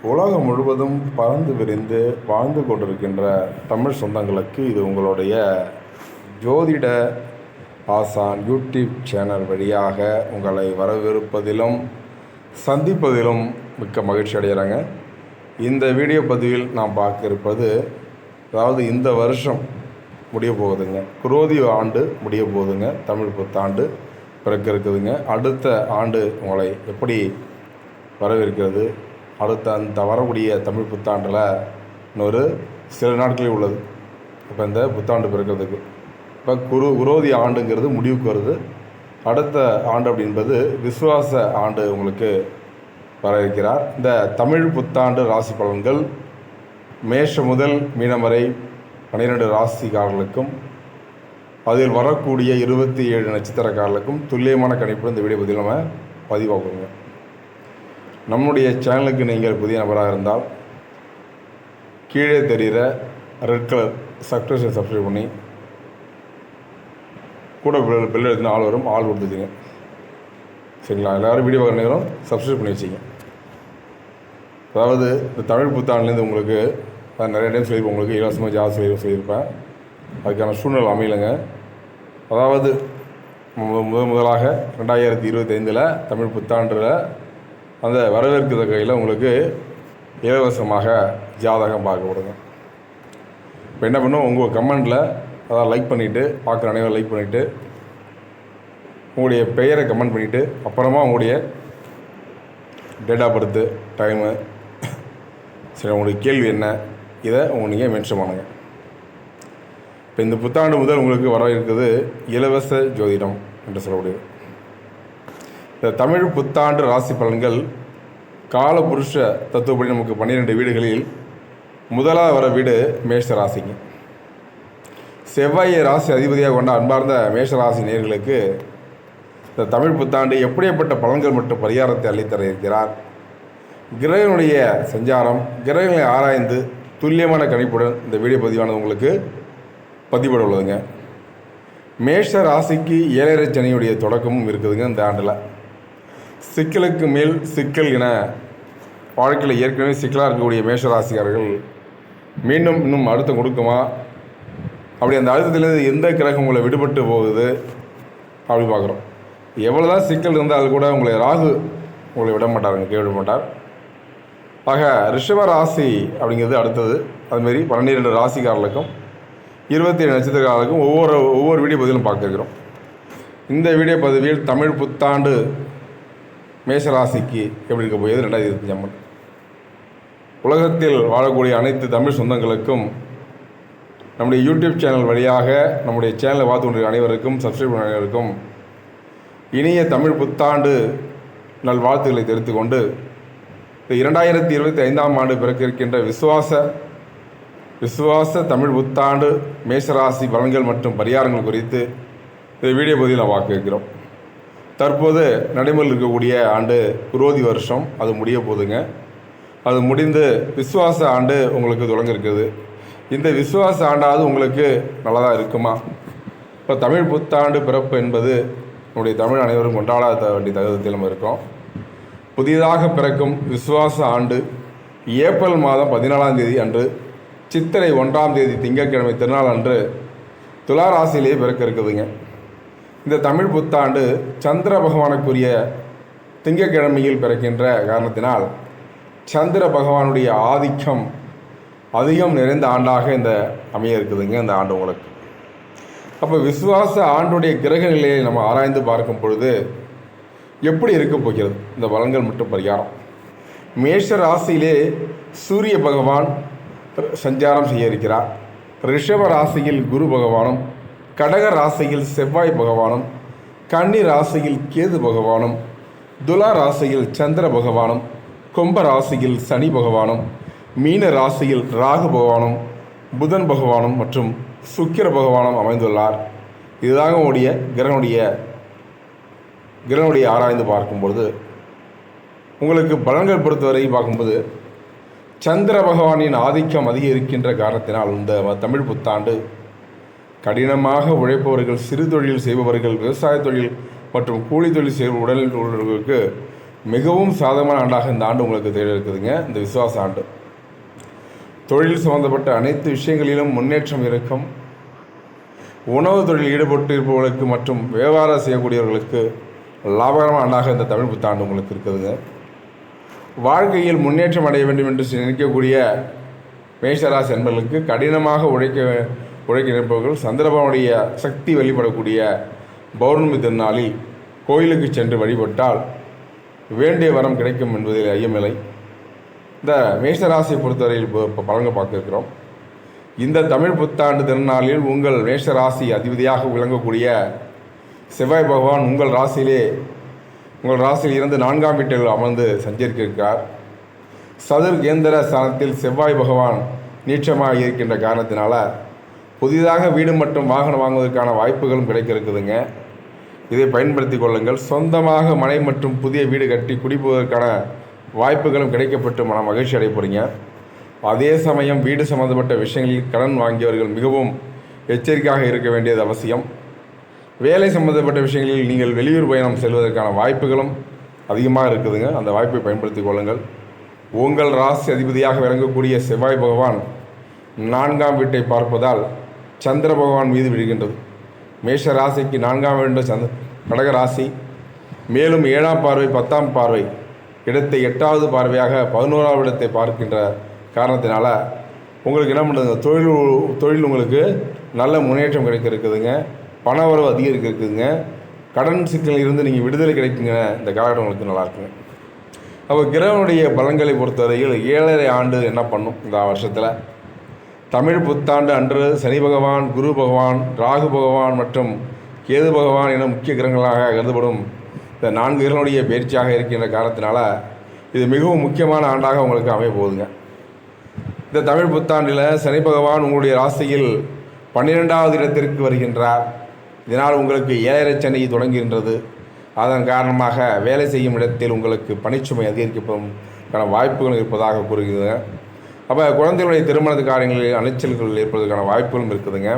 உலகம் முழுவதும் பறந்து விரிந்து வாழ்ந்து கொண்டிருக்கின்ற தமிழ் சொந்தங்களுக்கு இது உங்களுடைய ஜோதிட ஆசான் யூடியூப் சேனல் வழியாக உங்களை வரவேற்பதிலும் சந்திப்பதிலும் மிக்க மகிழ்ச்சி அடைகிறாங்க. இந்த வீடியோ பதிவில் நாம் பார்க்க இருப்பது, அதாவது இந்த வருஷம் முடிய போகுதுங்க, குரோதி ஆண்டு முடிய போகுதுங்க, தமிழ் புத்தாண்டு பிறக்க இருக்குதுங்க. அடுத்த ஆண்டு உங்களை எப்படி வரவேற்கிறது, அடுத்த அந்த வரக்கூடிய தமிழ் புத்தாண்டில் இன்னொரு சில நாட்களே உள்ளது. இப்போ இந்த புத்தாண்டு பிறக்கிறதுக்கு இப்போ குரோதி ஆண்டுங்கிறது முடிவுக்கு வருது. அடுத்த ஆண்டு அப்படின்பது விசுவாச ஆண்டு உங்களுக்கு வர இருக்கிறார். இந்த தமிழ் புத்தாண்டு ராசி பலன்கள் மேஷம் முதல் மீனம் வரை 12 ராசிக்காரர்களுக்கும் அதில் வரக்கூடிய 27 நட்சத்திரக்காரர்களுக்கும் துல்லியமான கணிப்பு இந்த வீடியோ பதில் நம்ம பதிவாகுங்க. நம்முடைய சேனலுக்கு நீங்கள் புதிய நபராக இருந்தால் கீழே தெரிகிற ரெட் கலர் சப்ஸ்கிரைப் பண்ணி கூட பெல் எடுத்துன்னு ஆள் வரும், ஆள் கொடுத்துச்சிங்க. சரிங்களா? எல்லோரும் வீடியோ பார்க்குற நேரம் சப்ஸ்கிரைப் பண்ணி வச்சிங்க. அதாவது இந்த தமிழ் புத்தாண்டுலேருந்து உங்களுக்கு நிறைய டைம் சொல்லியிருப்பேன், உங்களுக்கு இலவசமாக ஜாஸ்தி சொல்லியிருப்பேன். அதுக்கான சூழ்நிலை அமையலைங்க. அதாவது முதலாக 2025 தமிழ் புத்தாண்டில் அந்த வரவேற்கிற கையில் உங்களுக்கு இலவசமாக ஜாதகம் பார்க்க விடுங்க. இப்போ என்ன பண்ணும், உங்கள் கமெண்டில் அதாவது லைக் பண்ணிவிட்டு, பார்க்குற அனைவரும் லைக் பண்ணிவிட்டு, உங்களுடைய பெயரை கமெண்ட் பண்ணிவிட்டு, அப்புறமா உங்களுடைய டேட் ஆஃப் பர்த்து, டைமு, சரி உங்களுடைய கேள்வி என்ன, இதை நீங்கள் மென்ஷன் பண்ணுங்கள். இப்போ இந்த புத்தாண்டு முதல் உங்களுக்கு வர இருக்குது இலவச ஜோதிடம் என்று சொல்லக்கூடியது. இந்த தமிழ் புத்தாண்டு ராசி பலன்கள் காலபுருஷ தத்துவப்படி நமக்கு 12 வீடுகளில் முதலாக வர வீடு மேஷ ராசிங்க. செவ்வாயை ராசி அதிபதியாக கொண்ட அன்பார்ந்த மேஷ ராசி நேயர்களுக்கு இந்த தமிழ் புத்தாண்டு எப்படிப்பட்ட பலன்கள் மற்றும் பரிகாரத்தை அள்ளித்தர இருக்கிறார், கிரகனுடைய சஞ்சாரம், கிரகங்களை ஆராய்ந்து துல்லியமான கணிப்புடன் இந்த வீடியோ பதிவானது உங்களுக்கு பதிவிட உள்ளதுங்க. மேஷ ராசிக்கு 7.5 சனியுடைய தொடக்கமும் இருக்குதுங்க. இந்த ஆண்டில் சிக்கலுக்கு மேல் சிக்கல் என வாழ்க்கையில் ஏற்கனவே சிக்கலாக இருக்கக்கூடிய மேஷராசிக்காரர்கள் மீண்டும் இன்னும் அழுத்தம் கொடுக்குமா, அப்படி அந்த அழுத்தத்திலேருந்து எந்த கிரகம் உங்களை விடுபட்டு போகுது அப்படி பார்க்குறோம். எவ்வளோ தான் சிக்கல் இருந்தால் கூட உங்களை ராகு உங்களை விட மாட்டாருங்க, கைவிட மாட்டார். ஆக ரிஷப ராசி அப்படிங்கிறது அடுத்தது. அதுமாரி 12 ராசிக்காரர்களுக்கும் 27 நட்சத்திரக்காரர்களுக்கும் ஒவ்வொரு வீடியோ பதிலும் பார்க்க இருக்கிறோம். இந்த வீடியோ பதிவில் தமிழ் புத்தாண்டு மேஷராசிக்கு எப்படி இருக்க போகுது 2025. உலகத்தில் வாழக்கூடிய அனைத்து தமிழ் சொந்தங்களுக்கும் நம்முடைய யூடியூப் சேனல் வழியாக நம்முடைய சேனலை பார்த்து கொண்டிருக்கிற அனைவருக்கும், சப்ஸ்கிரைப் பண்ண அனைவருக்கும் இனிய தமிழ் புத்தாண்டு நல்வாழ்த்துக்களை தெரிவித்துக் கொண்டு, 2025 ஆண்டு பிறக்க இருக்கின்ற விசுவாச தமிழ் புத்தாண்டு மேஷராசி பலன்கள் மற்றும் பரிகாரங்கள் குறித்து இந்த வீடியோ பதிவில் நாம் பார்க்க இருக்கிறோம். தற்போது நடைமுறையில் இருக்கக்கூடிய ஆண்டு குரோதி வருஷம், அது முடிய போகுதுங்க. அது முடிந்து விசுவாச ஆண்டு உங்களுக்கு தொடங்க இருக்குது. இந்த விசுவாச ஆண்டாவது உங்களுக்கு நல்லதாக இருக்குமா? இப்போ தமிழ் புத்தாண்டு பிறப்பு என்பது நம்முடைய தமிழ் அனைவரும் கொண்டாட வேண்டிய தகுதியில் நம்ம இருக்கோம். புதிதாக பிறக்கும் விசுவாச ஆண்டு ஏப்ரல் மாதம் 14ஆம் தேதி அன்று, சித்திரை 1ஆம் தேதி திங்கட்கிழமை திருநாள் அன்று துலா ராசியிலேயே பிறக்க இருக்குதுங்க. இந்த தமிழ் புத்தாண்டு சந்திர பகவானுக்குரிய திங்கட்கிழமையில் பிறக்கின்ற காரணத்தினால் சந்திர பகவானுடைய ஆதிக்கம் அதிகம் நிறைந்த ஆண்டாக இந்த அமைய இருக்குதுங்க இந்த ஆண்டு உங்களுக்கு. அப்போ விசுவாச ஆண்டுடைய கிரக நிலையை நம்ம ஆராய்ந்து பார்க்கும் பொழுது எப்படி இருக்க போகிறது இந்த பலன்கள் மற்றும் பரிகாரம். மேஷ ராசியிலே சூரிய பகவான் சஞ்சாரம் செய்ய இருக்கிறார். ரிஷப ராசியில் குரு பகவானும், கடக ராசியில் செவ்வாய் பகவானும், கன்னி ராசியில் கேது பகவானும், துலா ராசியில் சந்திர பகவானும், கும்ப ராசியில் சனி பகவானும், மீன ராசியில் ராகு பகவானும், புதன் பகவானும் மற்றும் சுக்கிர பகவானும் அமைந்துள்ளார். இதுதாங்க உடைய கிரகனுடைய ஆராய்ந்து பார்க்கும்பொழுது உங்களுக்கு பலன்கள் பொறுத்தவரை பார்க்கும்போது சந்திர பகவானின் ஆதிக்கம் அதிகரிக்கின்ற காரணத்தினால் இந்த தமிழ் புத்தாண்டு கடினமாக உழைப்பவர்கள், சிறு தொழில் செய்பவர்கள், விவசாய தொழில் மற்றும் கூலி தொழில் செய்பவர் உடலில் உள்ளவர்களுக்கு மிகவும் சாதகமான ஆண்டாக இந்த ஆண்டு உங்களுக்கு தேடி இருக்குதுங்க. இந்த விசுவாச ஆண்டு தொழில் சம்பந்தப்பட்ட அனைத்து விஷயங்களிலும் முன்னேற்றம் இருக்கும். உணவு தொழில் ஈடுபட்டு இருப்பவர்களுக்கு மற்றும் வியாபாரம் செய்யக்கூடியவர்களுக்கு லாபகரமான ஆண்டாக இந்த தமிழ் புத்தாண்டு உங்களுக்கு இருக்குதுங்க. வாழ்க்கையில் முன்னேற்றம் அடைய வேண்டும் என்று நினைக்கக்கூடிய மேஷராசி என்பவர்களுக்கு கடினமாக உழைக்க நிற்பவர்கள் சந்திரபவனுடைய சக்தி வெளிப்படக்கூடிய பௌர்ணமி திருநாளில் கோயிலுக்கு சென்று வழிபட்டால் வேண்டிய வரம் கிடைக்கும் என்பதில் ஐயமில்லை. இந்த மேஷராசியை பொறுத்தவரையில் இப்போ பலன்கள் பார்த்துருக்கிறோம். இந்த தமிழ் புத்தாண்டு திருநாளில் உங்கள் மேஷராசி அதிபதியாக விளங்கக்கூடிய செவ்வாய் பகவான் உங்கள் ராசியில் இருந்து 4ஆம் வீட்டில் அமர்ந்து சஞ்சரிக்கிறார். சதுர் கேந்திர ஸ்தானத்தில் செவ்வாய் பகவான் நீச்சமாக இருக்கின்ற காரணத்தினால புதிதாக வீடு மற்றும் வாகனம் வாங்குவதற்கான வாய்ப்புகளும் கிடைக்க இருக்குதுங்க. இதை பயன்படுத்தி கொள்ளுங்கள். சொந்தமாக மனை மற்றும் புதிய வீடு கட்டி குடிபோவதற்கான வாய்ப்புகளும் கிடைக்கப்பட்டு மன மகிழ்ச்சி அடைய போகிறீங்க. அதே சமயம் வீடு சம்பந்தப்பட்ட விஷயங்களில் கடன் வாங்கியவர்கள் மிகவும் எச்சரிக்கையாக இருக்க வேண்டியது அவசியம். வேலை சம்பந்தப்பட்ட விஷயங்களில் நீங்கள் வெளியூர் பயணம் செல்வதற்கான வாய்ப்புகளும் அதிகமாக இருக்குதுங்க. அந்த வாய்ப்பை பயன்படுத்தி கொள்ளுங்கள். உங்கள் ராசி அதிபதியாக விளங்கக்கூடிய செவ்வாய் பகவான் 4ஆம் வீட்டை பார்ப்பதால் சந்திர பகவான் மீது விழுகின்றது. மேஷ ராசிக்கு 4ஆம் வீடு கடக ராசி. மேலும் 7ஆம் பார்வை 10ஆம் பார்வை இடத்தை 8வது பார்வையாக 11ஆவது இடத்தை பார்க்கின்ற காரணத்தினால உங்களுக்கு என்ன பண்ணுறதுங்க, தொழில் உங்களுக்கு நல்ல முன்னேற்றம் கிடைக்க இருக்குதுங்க. பண வரவு அதிகரிக்க இருக்குதுங்க. கடன் சிக்கலில் இருந்து நீங்கள் விடுதலை கிடைக்குங்க. இந்த காலகட்டம் உங்களுக்கு நல்லா இருக்குங்க. அப்போ கிரகனுடைய பலன்களை பொறுத்தவரையில் 7.5 ஆண்டு என்ன பண்ணும் இந்த வருஷத்தில்? தமிழ் புத்தாண்டு அன்று சனி பகவான், குரு பகவான், ராகு பகவான் மற்றும் கேது பகவான் என முக்கிய கிரகங்களாக கருதப்படும் இந்த 4 கிரகங்களுடைய பயிற்சியாக இருக்கின்ற காரணத்தினால இது மிகவும் முக்கியமான ஆண்டாக உங்களுக்கு அமைய போகுதுங்க. இந்த தமிழ் புத்தாண்டில் சனி பகவான் உங்களுடைய ராசியில் 12வது இடத்திற்கு வருகின்றார். இதனால் உங்களுக்கு 7.5 சனி தொடங்குகின்றது. அதன் காரணமாக வேலை செய்யும் இடத்தில் உங்களுக்கு பணிச்சுமை அதிகரிக்கப்படும் வாய்ப்புகள் இருப்பதாக கூறுகிறது. அப்போ குழந்தைகளுடைய திருமண காரியங்களில் அலைச்சல்கள் ஏற்படுவதற்கான வாய்ப்புகளும் இருக்குதுங்க.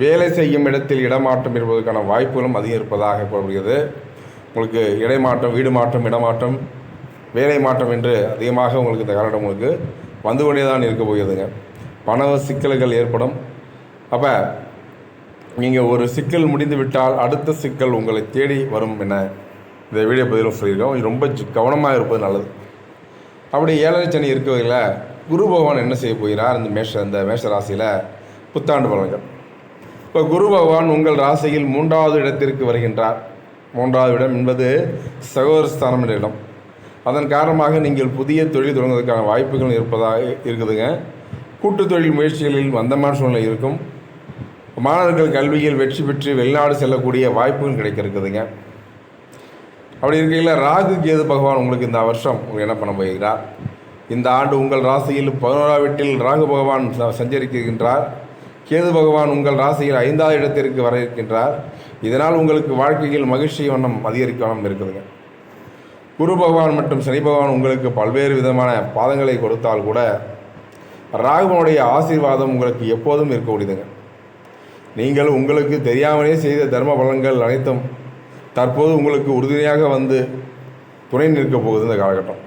வேலை செய்யும் இடத்தில் இடமாற்றம் இருப்பதற்கான வாய்ப்புகளும் அதிகம் இருப்பதாக கூறப்படுகிறது. உங்களுக்கு இடைமாற்றம், வீடு மாற்றம், இடமாற்றம், வேலை மாற்றம் என்று அதிகமாக உங்களுக்கு இந்த காலகட்டம் உங்களுக்கு வந்து கொண்டே தான் இருக்க போகிறதுங்க. பண சிக்கல்கள் ஏற்படும். அப்போ நீங்கள் ஒரு சிக்கல் முடிந்து விட்டால் அடுத்த சிக்கல் உங்களை தேடி வரும் என இந்த வீடியோ பதிலும் சொல்லியிருக்கோம். ரொம்ப கவனமாக இருப்பது நல்லது. அப்படி 7.5 சனி இருக்கிறவங்கள குரு பகவான் என்ன செய்ய போகிறார் இந்த மேஷ ராசியில் புத்தாண்டு பலன்கள். இப்போ குரு பகவான் உங்கள் ராசியில் 3வது இடத்திற்கு வருகின்றார். 3வது இடம் என்பது சகோதரஸ்தானம் என்ற இடம். அதன் காரணமாக நீங்கள் புதிய தொழில் தொடங்குவதற்கான வாய்ப்புகள் இருப்பதாக இருக்குதுங்க. கூட்டு தொழில் முயற்சிகளில் மந்தமான சூழ்நிலை இருக்கும். மாணவர்கள் கல்வியில் வெற்றி பெற்று வெளிநாடு செல்லக்கூடிய வாய்ப்புகள் கிடைக்க இருக்குதுங்க. அப்படி இருக்கையில் ராகு கேது பகவான் உங்களுக்கு இந்த வருஷம் என்ன பண்ண போகிறார்? இந்த ஆண்டு உங்கள் ராசியில் 11ஆம் வீட்டில் ராகு பகவான் சஞ்சரிக்கின்றார். கேது பகவான் உங்கள் ராசியில் 5வது இடத்திற்கு வர இருக்கின்றார். இதனால் உங்களுக்கு வாழ்க்கையில் மகிழ்ச்சி வண்ணம் அதிகரிக்க வண்ணம் இருக்குதுங்க. குரு பகவான் மற்றும் சனி பகவான் உங்களுக்கு பல்வேறு விதமான பாதங்களை கொடுத்தால் கூட ராகுவனுடைய ஆசீர்வாதம் உங்களுக்கு எப்போதும் இருக்கக்கூடியதுங்க. நீங்கள் உங்களுக்கு தெரியாமலே செய்த தர்ம பலன்கள் அனைத்தும் தற்போது உங்களுக்கு உறுதுணையாக வந்து துணை நிற்கப் போகுது இந்த காலகட்டம்.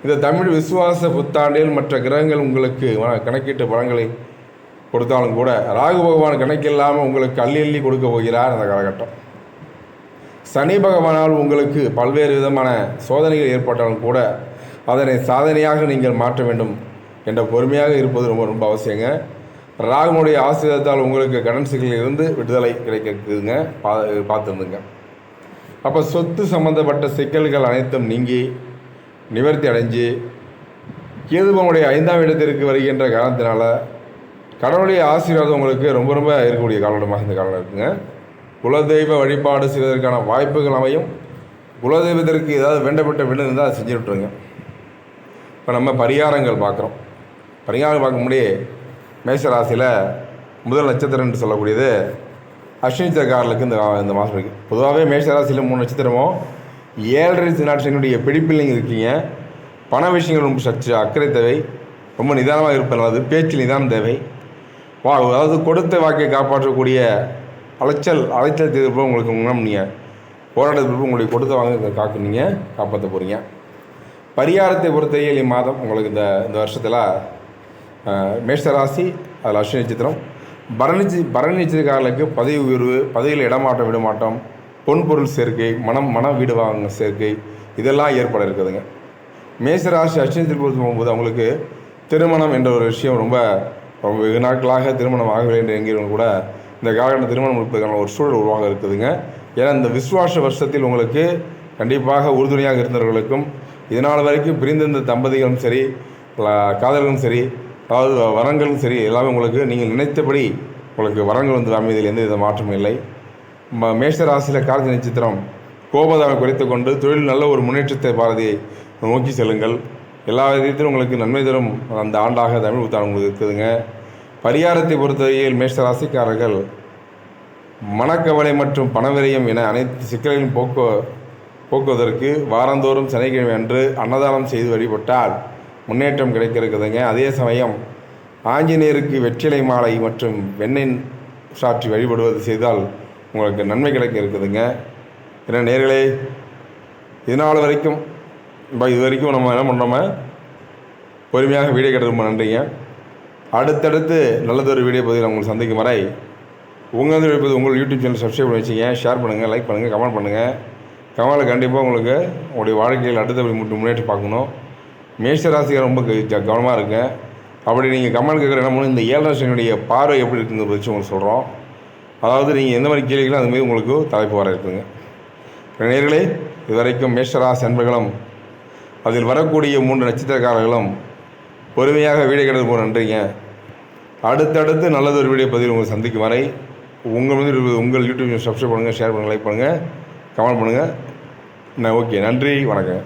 இந்த தமிழ் விசுவாச புத்தாண்டில் மற்ற கிரகங்கள் உங்களுக்கு கணக்கீட்டு பலன்களை கொடுத்தாலும் கூட ராகு பகவான் கணக்கில்லாமல் உங்களுக்கு அள்ளி கொடுக்க போகிறார் இந்த காலகட்டம். சனி பகவானால் உங்களுக்கு பல்வேறு விதமான சோதனைகள் ஏற்பட்டாலும் கூட அதனை சாதனையாக நீங்கள் மாற்ற வேண்டும் என்ற பொறுமையாக இருப்பது ரொம்ப ரொம்ப அவசியங்க. ராகுனுடைய ஆசீர்வாதத்தால் உங்களுக்கு கடன் சிக்கலில் இருந்து விடுதலை கிடைக்குதுங்க. பார்த்துருந்துங்க. அப்போ சொத்து சம்பந்தப்பட்ட சிக்கல்கள் அனைத்தும் நீங்கி நிவர்த்தி அடைஞ்சு கேதுபவனுடைய 5ஆம் இடத்திற்கு வருகின்ற காரணத்தினால கடவுளுடைய ஆசீர்வாதம் உங்களுக்கு ரொம்ப ரொம்ப இருக்கக்கூடிய காலகட்டமாக இந்த காலம் இருக்குங்க. குலதெய்வ வழிபாடு செய்வதற்கான வாய்ப்புகள் அமையும். குலதெய்வத்திற்கு ஏதாவது வேண்டப்பட்ட விண்ணம் இருந்தால் அதை செஞ்சு விட்டுருங்க. இப்போ நம்ம பரிகாரங்கள் பார்க்குறோம். பரிகாரம் பார்க்க முடியே மேஷராசியில் முதல் நட்சத்திரம் என்று சொல்லக்கூடியது அஸ்வினி நட்சத்திரக்காரர்களுக்கு இந்த மாதம் இருக்குது. பொதுவாகவே மேஷராசியில் 3 நட்சத்திரமும் 7.5 நாட்களினுடைய பிடிப்பில் நீங்கள் இருக்கீங்க. பண விஷயங்கள் ரொம்ப சற்று அக்கறை தேவை. ரொம்ப நிதானமாக இருப்பது நல்லது. பேச்சில் நிதானம் தேவை. அதாவது கொடுத்த வாக்கை காப்பாற்றக்கூடிய அலைச்சல் தீர்ப்பு உங்களுக்கு முன்னாடி நீங்கள் போராட்டத்திற்கு உங்களுடைய கொடுத்த வாங்க காக்கு நீங்கள் காப்பாற்ற போகிறீங்க. பரிகாரத்தை பொறுத்தவரையில் இம்மாதம் உங்களுக்கு இந்த வருஷத்தில் மேஷராசி, அதில் அஸ்வினி நட்சத்திரம், பரணி நட்சத்திரக்காரர்களுக்கு பதவி உயர்வு, பதவியில் இடமாற்றம் விடமாட்டம், பொன்பொருள் சேர்க்கை, மன வீடு வாங்க சேர்க்கை, இதெல்லாம் ஏற்பட இருக்குதுங்க. மேஷராசி அஸ்வினி போகும்போது அவங்களுக்கு திருமணம் என்ற ஒரு விஷயம் ரொம்ப வெகு நாட்களாக திருமணம் ஆகவில்லை என்று என்கிறவங்க கூட இந்த காலகட்டம் திருமணம் முடிப்பதற்கான ஒரு சூழல் உருவாக இருக்குதுங்க. ஏன்னா இந்த விஸ்வாச வருஷத்தில் உங்களுக்கு கண்டிப்பாக உறுதுணையாக இருந்தவர்களுக்கும் இதனால் வரைக்கும் பிரிந்திருந்த தம்பதிகளும் சரி, காதல்களும் சரி, அதாவது வரங்களும் சரி, எல்லாமே உங்களுக்கு நீங்கள் நினைத்தபடி உங்களுக்கு வரங்கள் வந்து அமைதியில் எந்த வித மாற்றமும் இல்லை. மேஷ ராசியில் கார்த்திகை நட்சத்திரம், கோபதாவை குறைத்து கொண்டு தொழில் நல்ல ஒரு முன்னேற்றத்தை பாரதியை நோக்கி செல்லுங்கள். எல்லா விதத்திலும் உங்களுக்கு நன்மை தரும் அந்த ஆண்டாக தமிழ் புத்தாண்டு உங்களுக்கு இருக்குதுங்க. பரிகாரத்தை பொறுத்தவரையில் மேஷ ராசிக்காரர்கள் மனக்கவலை மற்றும் பணவிரயம் என அனைத்து சிக்கல்களையும் போக்குவதற்கு வாரந்தோறும் சனிக்கிழமை அன்று அன்னதானம் செய்து வழிபட்டால் முன்னேற்றம் கிடைக்க இருக்குதுங்க. அதே சமயம் ஆஞ்சநேயருக்கு வெற்றிலை மாலை மற்றும் வெண்ணெய் சாற்றி வழிபடுவது செய்தால் உங்களுக்கு நன்மை கிடைக்க இருக்குதுங்க. ஏன்னா நேர்களே, இதனால் வரைக்கும் இது வரைக்கும் நம்ம என்ன பண்ணுறோம பொறுமையாக வீடியோ கேட்டு ரொம்ப நன்றிங்க. அடுத்தடுத்து நல்லதொரு வீடியோ பதிவில் உங்களுக்கு சந்திக்கும் வரை உங்கள் யூடியூப் சேனல் சப்ஸ்கிரைப் பண்ணி வச்சுங்க, ஷேர் பண்ணுங்கள், லைக் பண்ணுங்கள், கமெண்ட் பண்ணுங்கள். கமெண்ட்டில் கண்டிப்பாக உங்களுக்கு உங்களுடைய வாழ்க்கையில் அடுத்தபடி முன்னேற்றம் பார்க்கணும். மேஷராசிகள் ரொம்ப கவனமாக இருக்குங்க. அப்படி நீங்கள் கமெண்ட் கேட்குற என்ன இந்த 7 சனியுடைய பார்வை எப்படி இருக்குங்கிறத வச்சு உங்களுக்கு சொல்கிறோம். அதாவது நீங்கள் எந்த மாதிரி கேள்விகளோ அதுமாரி உங்களுக்கு தலைப்பு வர இருக்குதுங்க. நேயர்களே, இதுவரைக்கும் மேஷராசி அன்பர்களும் அதில் வரக்கூடிய 3 நட்சத்திரக்காரர்களும் பொறுமையாக வீடியோ கேட்டது போக நன்றிங்க. அடுத்தடுத்து நல்லதொரு வீடியோ பதிவில் உங்களுக்கு சந்திக்கும் வரை உங்கள் யூடியூப் சப்ஸ்கிரைப் பண்ணுங்கள், ஷேர் பண்ணுங்கள், லைக் பண்ணுங்கள், கமெண்ட் பண்ணுங்கள். ஓகே, நன்றி, வணக்கம்.